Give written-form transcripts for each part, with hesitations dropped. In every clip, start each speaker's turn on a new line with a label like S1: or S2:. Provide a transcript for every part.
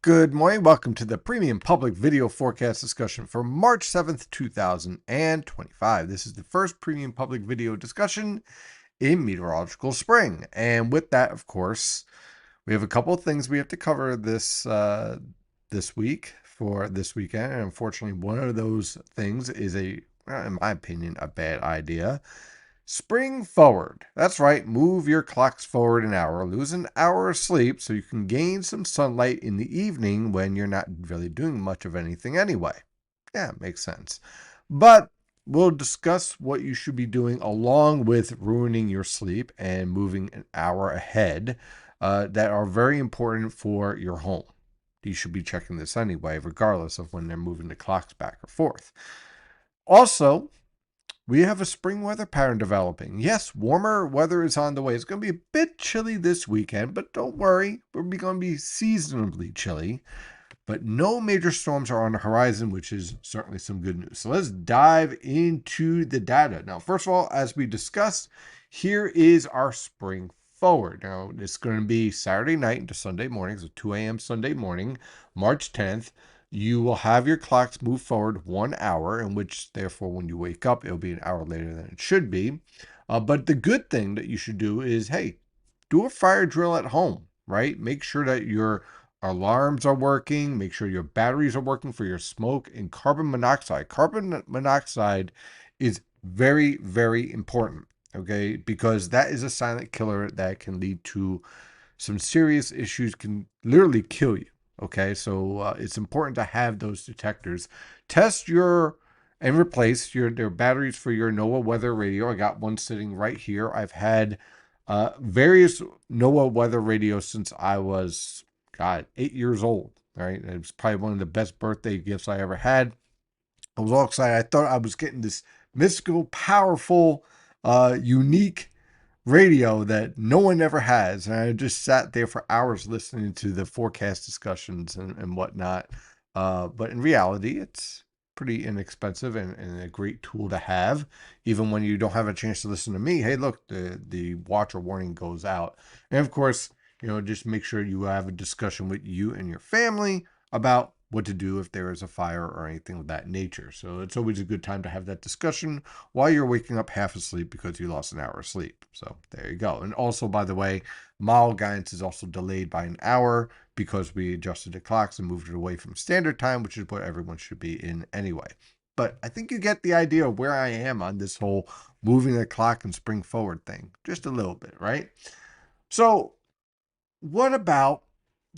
S1: Good morning. Welcome to the Premium Public Video Forecast discussion for March 7th, 2025. This is the first Premium Public Video discussion in meteorological spring. And with that, of course, we have a couple of things we have to cover this week for this weekend. And unfortunately, one of those things is in my opinion, a bad idea. Spring forward. That's right. Move your clocks forward an hour. Lose an hour of sleep so you can gain some sunlight in the evening when you're not really doing much of anything anyway. Yeah, makes sense. But we'll discuss what you should be doing along with ruining your sleep and moving an hour ahead that are very important for your home. You should be checking this anyway, regardless of when they're moving the clocks back or forth. Also, we have a spring weather pattern developing. Yes, warmer weather is on the way. It's going to be a bit chilly this weekend, but don't worry. We're going to be seasonably chilly. But no major storms are on the horizon, which is certainly some good news. So let's dive into the data. Now, first of all, as we discussed, here is our spring forward. Now, it's going to be Saturday night into Sunday morning, so 2 a.m. Sunday morning, March 10th. You will have your clocks move forward 1 hour, in which, therefore, when you wake up, it'll be an hour later than it should be. But the good thing that you should do is, hey, do a fire drill at home, right? Make sure that your alarms are working. Make sure your batteries are working for your smoke and carbon monoxide. Carbon monoxide is very, very important, okay? Because that is a silent killer that can lead to some serious issues, can literally kill you. Okay, so it's important to have those detectors. Test and replace their batteries for your NOAA weather radio. I got one sitting right here. I've had various NOAA weather radios since I was, 8 years old. Right, it was probably one of the best birthday gifts I ever had. I was all excited. I thought I was getting this mystical, powerful, unique radio that no one ever has. And I just sat there for hours listening to the forecast discussions and whatnot. But in reality, it's pretty inexpensive and a great tool to have, even when you don't have a chance to listen to me. Hey, look, the watch or warning goes out. And of course, just make sure you have a discussion with you and your family about what to do if there is a fire or anything of that nature. So it's always a good time to have that discussion while you're waking up half asleep because you lost an hour of sleep. So there you go. And also, by the way, model guidance is also delayed by an hour because we adjusted the clocks and moved it away from standard time, which is what everyone should be in anyway. But I think you get the idea of where I am on this whole moving the clock and spring forward thing, just a little bit, right? So what about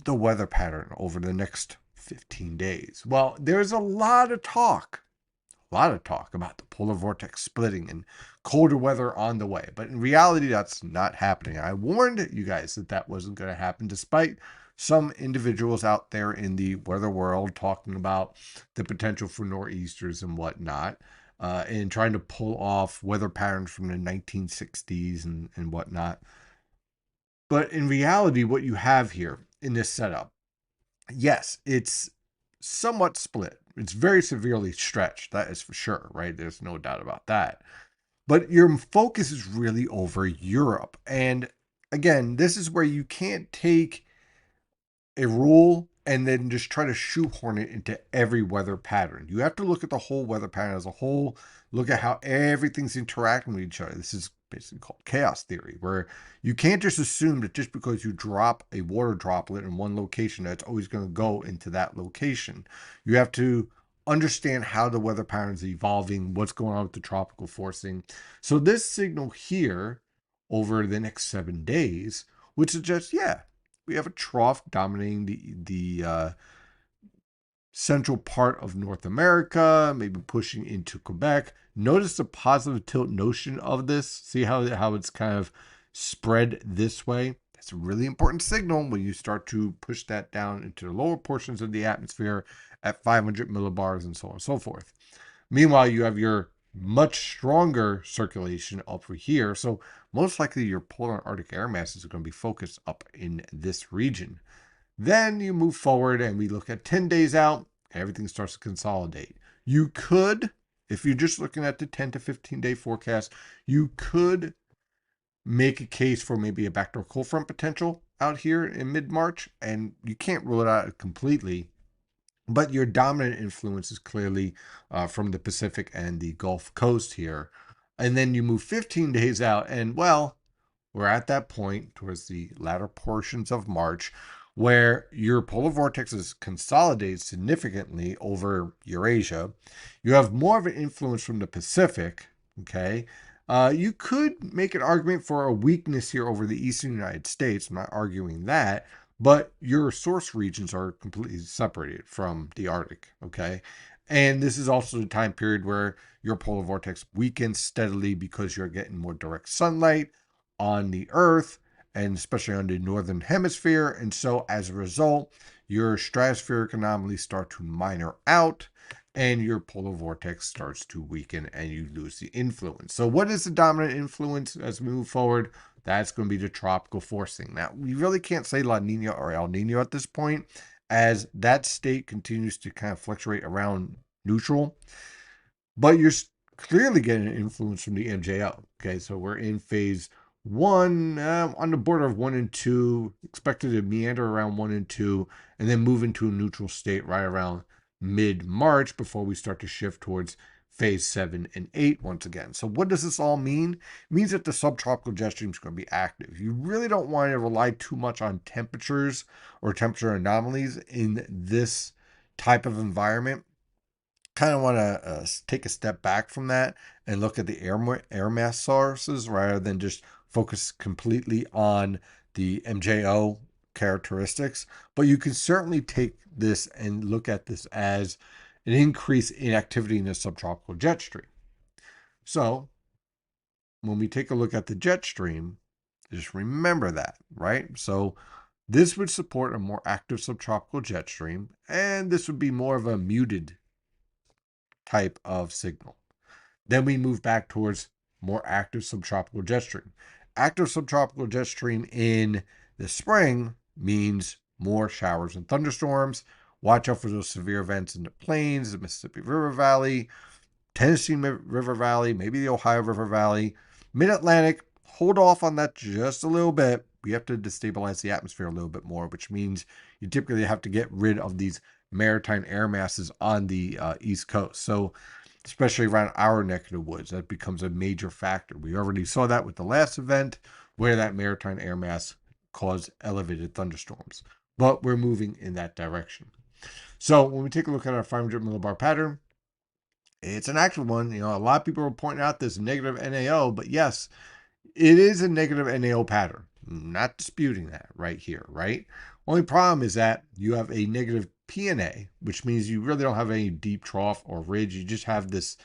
S1: the weather pattern over the next 15 days? Well, there's a lot of talk about the polar vortex splitting and colder weather on the way. But in reality, that's not happening. I warned you guys that wasn't going to happen, despite some individuals out there in the weather world talking about the potential for nor'easters and whatnot, and trying to pull off weather patterns from the 1960s and whatnot. But in reality, what you have here in this setup, yes, it's somewhat split. It's very severely stretched, that is for sure, right? There's no doubt about that. But your focus is really over Europe. And again, this is where you can't take a rule and then just try to shoehorn it into every weather pattern. You have to look at the whole weather pattern as a whole, look at how everything's interacting with each other. This is basically called chaos theory, where you can't just assume that just because you drop a water droplet in one location, that's always going to go into that location. You have to understand how the weather pattern is evolving, what's going on with the tropical forcing. So this signal here over the next 7 days would suggest, yeah, we have a trough dominating the central part of North America, maybe pushing into Quebec. Notice the positive tilt notion of this. See how it's kind of spread this way? That's a really important signal when you start to push that down into the lower portions of the atmosphere at 500 millibars and so on and so forth. Meanwhile, you have your much stronger circulation over here. So most likely your polar and Arctic air masses are going to be focused up in this region. Then you move forward and we look at 10 days out, everything starts to consolidate. You could, if you're just looking at the 10 to 15 day forecast, you could make a case for maybe a backdoor cold front potential out here in mid-March, and you can't rule it out completely. But your dominant influence is clearly from the Pacific and the Gulf Coast here. And then you move 15 days out, and well, we're at that point towards the latter portions of March where your polar vortex is consolidated significantly over Eurasia. You have more of an influence from the Pacific, okay? You could make an argument for a weakness here over the eastern United States. I'm not arguing that, but your source regions are completely separated from the Arctic, okay? And this is also the time period where your polar vortex weakens steadily because you're getting more direct sunlight on the Earth, and especially on the northern hemisphere. And so as a result, your stratospheric anomalies start to minor out and your polar vortex starts to weaken and you lose the influence. So what is the dominant influence as we move forward? That's going to be the tropical forcing. Now, we really can't say La Nina or El Nino at this point, as that state continues to kind of fluctuate around neutral. But you're clearly getting an influence from the MJO. Okay, so we're in phase one, on the border of 1 and 2, expected to meander around 1 and 2, and then move into a neutral state right around mid-March before we start to shift towards phase 7 and 8 once again. So what does this all mean? It means that the subtropical jet stream is going to be active. You really don't want to rely too much on temperatures or temperature anomalies in this type of environment. Kind of want to take a step back from that and look at the air mass sources rather than just focus completely on the MJO characteristics. But you can certainly take this and look at this as an increase in activity in the subtropical jet stream. So when we take a look at the jet stream, just remember that, right? So this would support a more active subtropical jet stream, and this would be more of a muted type of signal. Then we move back towards more active subtropical jet stream. Active subtropical jet stream in the spring means more showers and thunderstorms. Watch out for those severe events in the plains, the Mississippi River Valley, Tennessee River Valley, maybe the Ohio River Valley. Mid-Atlantic, hold off on that just a little bit. We have to destabilize the atmosphere a little bit more, which means you typically have to get rid of these maritime air masses on the East Coast. So especially around our neck of the woods, that becomes a major factor. We already saw that with the last event where that maritime air mass caused elevated thunderstorms. But we're moving in that direction. So when we take a look at our 500 millibar pattern, it's an actual one. You know, a lot of people are pointing out this negative NAO, but yes, it is a negative NAO pattern. I'm not disputing that right here, right? Only problem is that you have a negative PNA, which means you really don't have any deep trough or ridge. You just have this,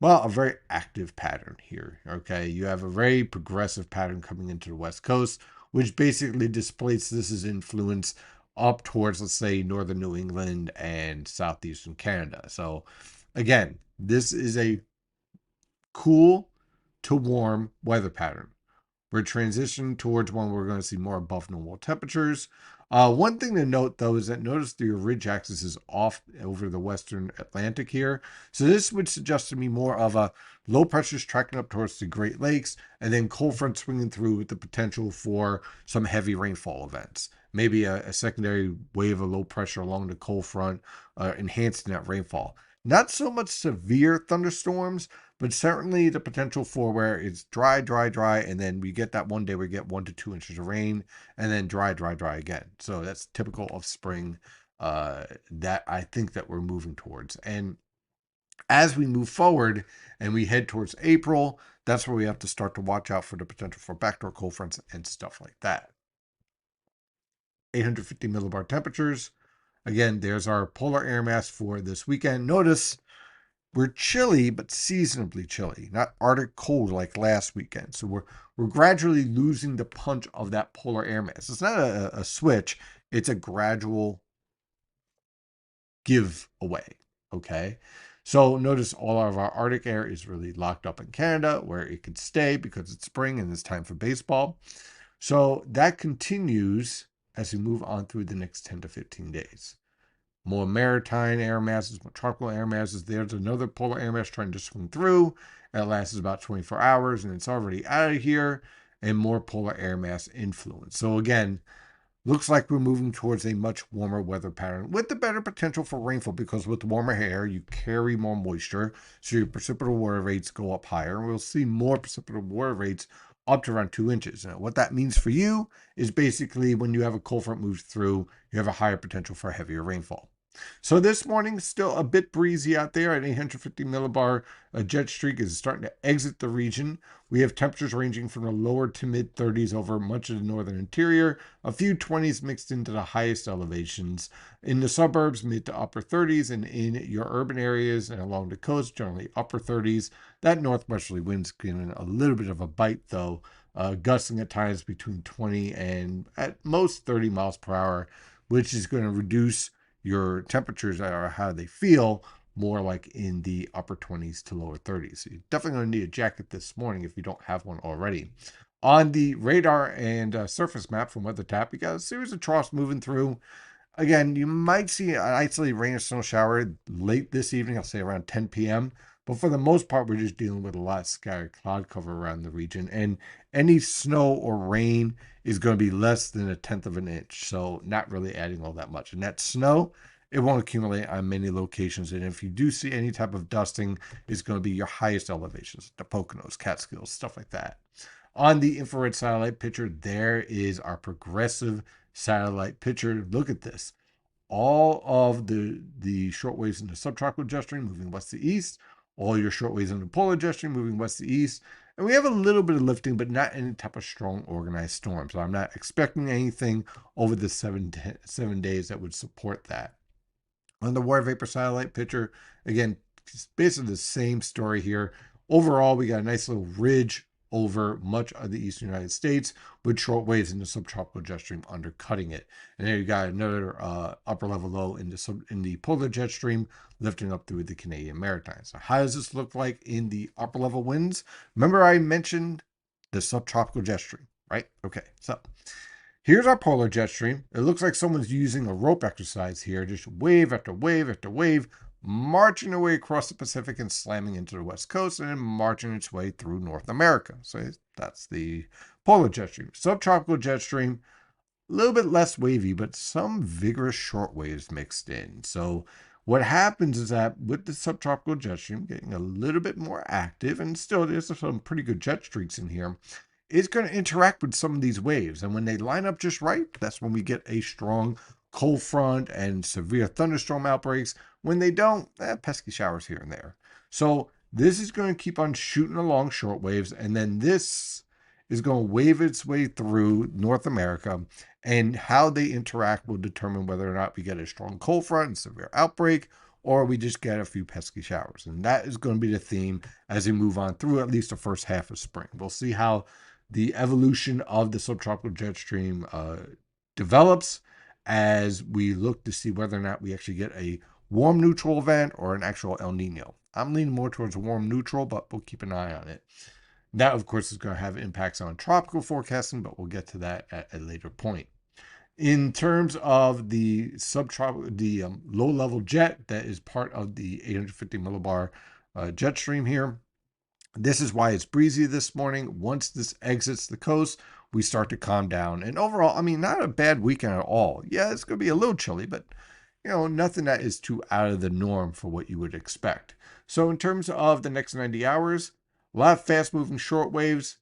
S1: well, a very active pattern here, okay? You have a very progressive pattern coming into the West Coast, which basically displaces this influence up towards, let's say, northern New England and southeastern Canada. So again, this is a cool to warm weather pattern. We're transitioning towards one where we're going to see more above normal temperatures. One thing to note, though, is that notice the ridge axis is off over the western Atlantic here. So this would suggest to me more of a low pressures tracking up towards the Great Lakes, and then cold front swinging through with the potential for some heavy rainfall events. Maybe a secondary wave of low pressure along the cold front, enhancing that rainfall. Not so much severe thunderstorms, but certainly the potential for where it's dry, and then we get that one day we get 1 to 2 inches of rain, and then dry again. So that's typical of spring that I think that we're moving towards. And as we move forward and we head towards April, that's where we have to start to watch out for the potential for backdoor cold fronts and stuff like that. 850 millibar temperatures. Again, there's our polar air mass for this weekend. Notice we're chilly, but seasonably chilly, not Arctic cold like last weekend. So we're gradually losing the punch of that polar air mass. It's not a switch, it's a gradual give away. Okay. So notice all of our Arctic air is really locked up in Canada where it could stay because it's spring and it's time for baseball. So that continues as we move on through the next 10 to 15 days. More maritime air masses, more tropical air masses. There's another polar air mass trying to swing through. It lasts about 24 hours and it's already out of here. and more polar air mass influence. So again, looks like we're moving towards a much warmer weather pattern with the better potential for rainfall, because with warmer air, you carry more moisture, so your precipitable water rates go up higher. And we'll see more precipitable water rates up to around 2 inches. Now, what that means for you is basically when you have a cold front move through, you have a higher potential for heavier rainfall. So this morning, still a bit breezy out there at 850 millibar. A jet streak is starting to exit the region. We have temperatures ranging from the lower to mid 30s over much of the northern interior, a few 20s mixed into the highest elevations. In the suburbs, mid to upper 30s, and in your urban areas and along the coast, generally upper 30s. That northwesterly wind's giving a little bit of a bite, though, gusting at times between 20 and at most 30 miles per hour, which is going to reduce your temperatures or how they feel more like in the upper 20s to lower 30s. So you're definitely going to need a jacket this morning if you don't have one already. On the radar and surface map from WeatherTap, you got a series of troughs moving through. Again, you might see an isolated rain or snow shower late this evening, I'll say around 10 p.m. But for the most part, we're just dealing with a lot of scattered cloud cover around the region. And any snow or rain is going to be less than 1/10 of an inch. So not really adding all that much. And that snow, it won't accumulate on many locations. And if you do see any type of dusting, it's going to be your highest elevations, the Poconos, Catskills, stuff like that. On the infrared satellite picture, there is our progressive satellite picture. Look at this. All of the shortwaves in the subtropical jet stream moving west to east, all your shortwaves in the polar jet stream moving west to east. And we have a little bit of lifting, but not any type of strong organized storm. So I'm not expecting anything over the 7 days that would support that. On the water vapor satellite picture, again, it's basically the same story here. Overall, we got a nice little ridge over much of the eastern United States with short waves in the subtropical jet stream undercutting it. And there you got another upper level low in the polar jet stream lifting up through the Canadian Maritimes. So how does this look like in the upper level winds? Remember I mentioned the subtropical jet stream, right? Okay, so here's our polar jet stream. It looks like someone's using a rope exercise here, just wave after wave after wave, marching away across the Pacific and slamming into the West Coast and then marching its way through North America. So that's the polar jet stream. Subtropical jet stream, a little bit less wavy, but some vigorous short waves mixed in. So what happens is that with the subtropical jet stream getting a little bit more active, and still there's some pretty good jet streaks in here, it's going to interact with some of these waves. And when they line up just right, that's when we get a strong cold front and severe thunderstorm outbreaks. When they don't, pesky showers here and there. So this is going to keep on shooting along short waves. And then this is going to wave its way through North America. And how they interact will determine whether or not we get a strong cold front and severe outbreak, or we just get a few pesky showers. And that is going to be the theme as we move on through at least the first half of spring. We'll see how the evolution of the subtropical jet stream develops as we look to see whether or not we actually get a warm neutral event or an actual El Nino. I'm leaning more towards warm neutral, but we'll keep an eye on it. That, of course, is going to have impacts on tropical forecasting, but we'll get to that at a later point. In terms of the low-level jet that is part of the 850 millibar jet stream here, this is why it's breezy this morning. Once this exits the coast, we start to calm down. And overall, I mean, not a bad weekend at all. Yeah, it's going to be a little chilly, but nothing that is too out of the norm for what you would expect. So in terms of the next 90 hours, a lot of fast-moving short waves,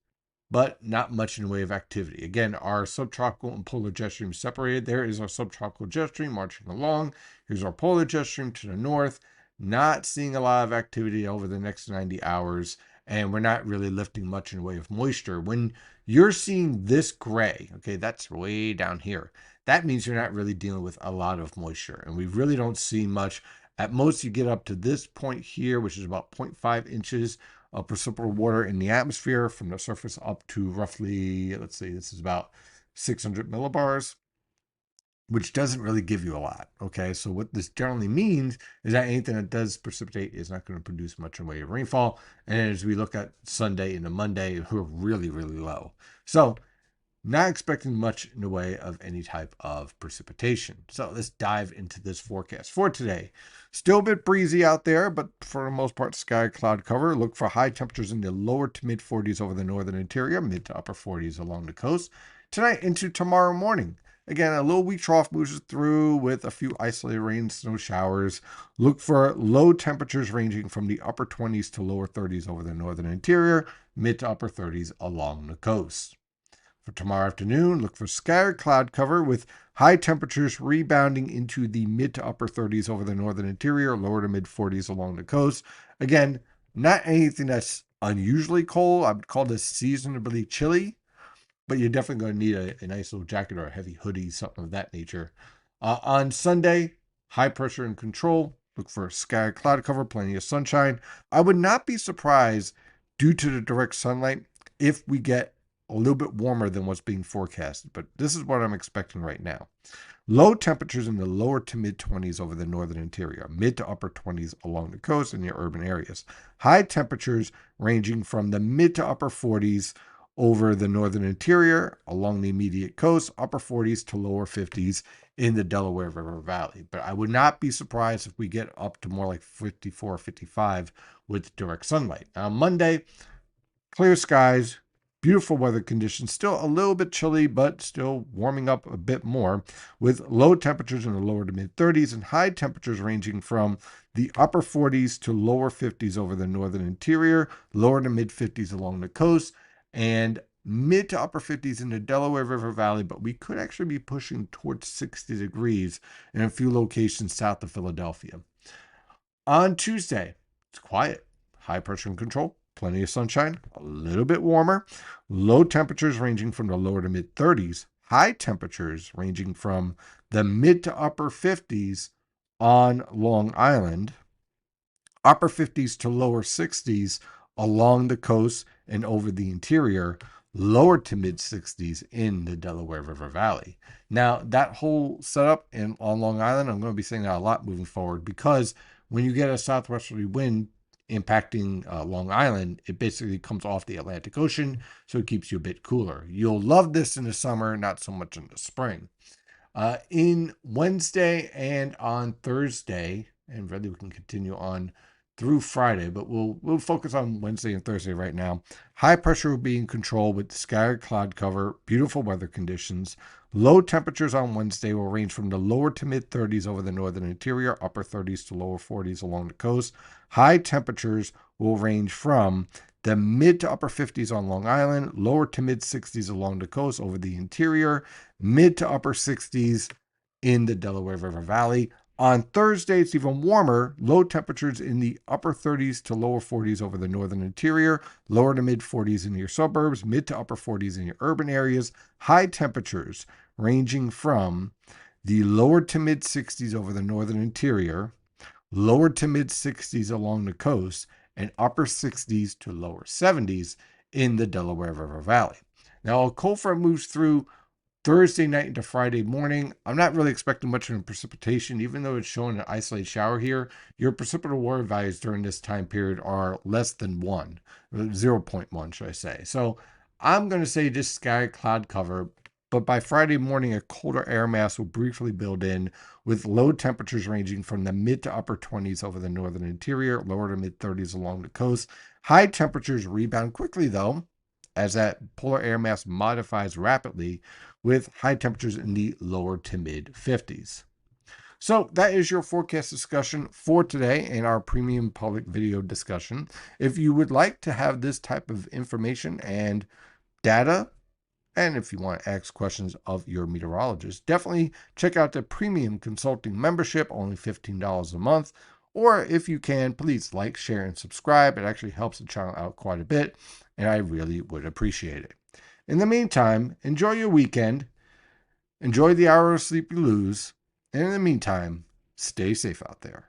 S1: but not much in the way of activity. Again, our subtropical and polar jet stream separated. There is our subtropical jet stream marching along. Here's our polar jet stream to the north. Not seeing a lot of activity over the next 90 hours, and we're not really lifting much in the way of moisture. When you're seeing this gray, okay, that's way down here. That means you're not really dealing with a lot of moisture, and we really don't see much. At most, you get up to this point here, which is about 0.5 inches of precipitable water in the atmosphere from the surface up to roughly, let's say this is about 600 millibars, which doesn't really give you a lot. Okay, so what this generally means is that anything that does precipitate is not going to produce much in the way of rainfall. And as we look at Sunday into Monday, we're really, really low. So Not expecting much in the way of any type of precipitation. So let's dive into this forecast for today. Still a bit breezy out there, but for the most part, sky cloud cover. Look for high temperatures in the lower to mid 40s over the northern interior, mid to upper 40s along the coast. Tonight into tomorrow morning. Again, a low weak trough moves through with a few isolated rain, snow showers. Look for low temperatures ranging from the upper 20s to lower 30s over the northern interior, mid to upper 30s along the coast. For tomorrow afternoon, look for scattered cloud cover with high temperatures rebounding into the mid to upper 30s over the northern interior, lower to mid 40s along the coast. Again, not anything that's unusually cold. I would call this seasonably chilly, but you're definitely going to need a nice little jacket or a heavy hoodie, something of that nature. On Sunday, high pressure and control. Look for scattered cloud cover, plenty of sunshine. I would not be surprised due to the direct sunlight if we get a little bit warmer than what's being forecasted, but this is what I'm expecting right now. Low temperatures in the lower to mid 20s over the northern interior, mid to upper 20s along the coast and near urban areas. High temperatures ranging from the mid to upper 40s over the northern interior along the immediate coast, upper 40s to lower 50s in the Delaware River Valley. But I would not be surprised if we get up to more like 54, 55 with direct sunlight. Now, Monday, clear skies, beautiful weather conditions, still a little bit chilly, but still warming up a bit more with low temperatures in the lower to mid 30s and high temperatures ranging from the upper 40s to lower 50s over the northern interior, lower to mid 50s along the coast, and mid to upper 50s in the Delaware River Valley, but we could actually be pushing towards 60 degrees in a few locations south of Philadelphia. On Tuesday, it's quiet, high pressure and control. Plenty of sunshine, a little bit warmer, low temperatures ranging from the lower to mid 30s, high temperatures ranging from the mid to upper 50s on Long Island, upper 50s to lower 60s along the coast and over the interior, lower to mid 60s in the Delaware River Valley. Now, that whole setup on Long Island, I'm going to be saying that a lot moving forward because when you get a southwesterly wind impacting Long Island, it basically comes off the Atlantic Ocean, so it keeps you a bit cooler. You'll love this in the summer, not so much in the spring. In Wednesday and on Thursday, and really we can continue on through Friday, but we'll focus on Wednesday and Thursday right now. High pressure will be in control with scattered cloud cover, beautiful weather conditions. Low temperatures on Wednesday will range from the lower to mid 30s over the northern interior, upper 30s to lower 40s along the coast. High temperatures will range from the mid to upper 50s on Long Island, lower to mid 60s along the coast over the interior, mid to upper 60s in the Delaware River Valley. On Thursday, it's even warmer, low temperatures in the upper 30s to lower 40s over the northern interior, lower to mid 40s in your suburbs, mid to upper 40s in your urban areas, high temperatures ranging from the lower to mid 60s over the northern interior, lower to mid 60s along the coast, and upper 60s to lower 70s in the Delaware River Valley. Now, a cold front moves through Thursday night into Friday morning. I'm not really expecting much of precipitation, even though it's showing an isolated shower here. Your precipitable water values during this time period are less than 1, 0.1, should I say. So I'm going to say just sky cloud cover, but by Friday morning, a colder air mass will briefly build in with low temperatures ranging from the mid to upper 20s over the northern interior, lower to mid 30s along the coast. High temperatures rebound quickly, though, as that polar air mass modifies rapidly with high temperatures in the lower to mid 50s. So that is your forecast discussion for today in our premium public video discussion. If you would like to have this type of information and data, and if you want to ask questions of your meteorologist, definitely check out the premium consulting membership, only $15 a month. Or if you can, please like, share, and subscribe. It actually helps the channel out quite a bit, and I really would appreciate it. In the meantime, enjoy your weekend, enjoy the hour of sleep you lose, and in the meantime, stay safe out there.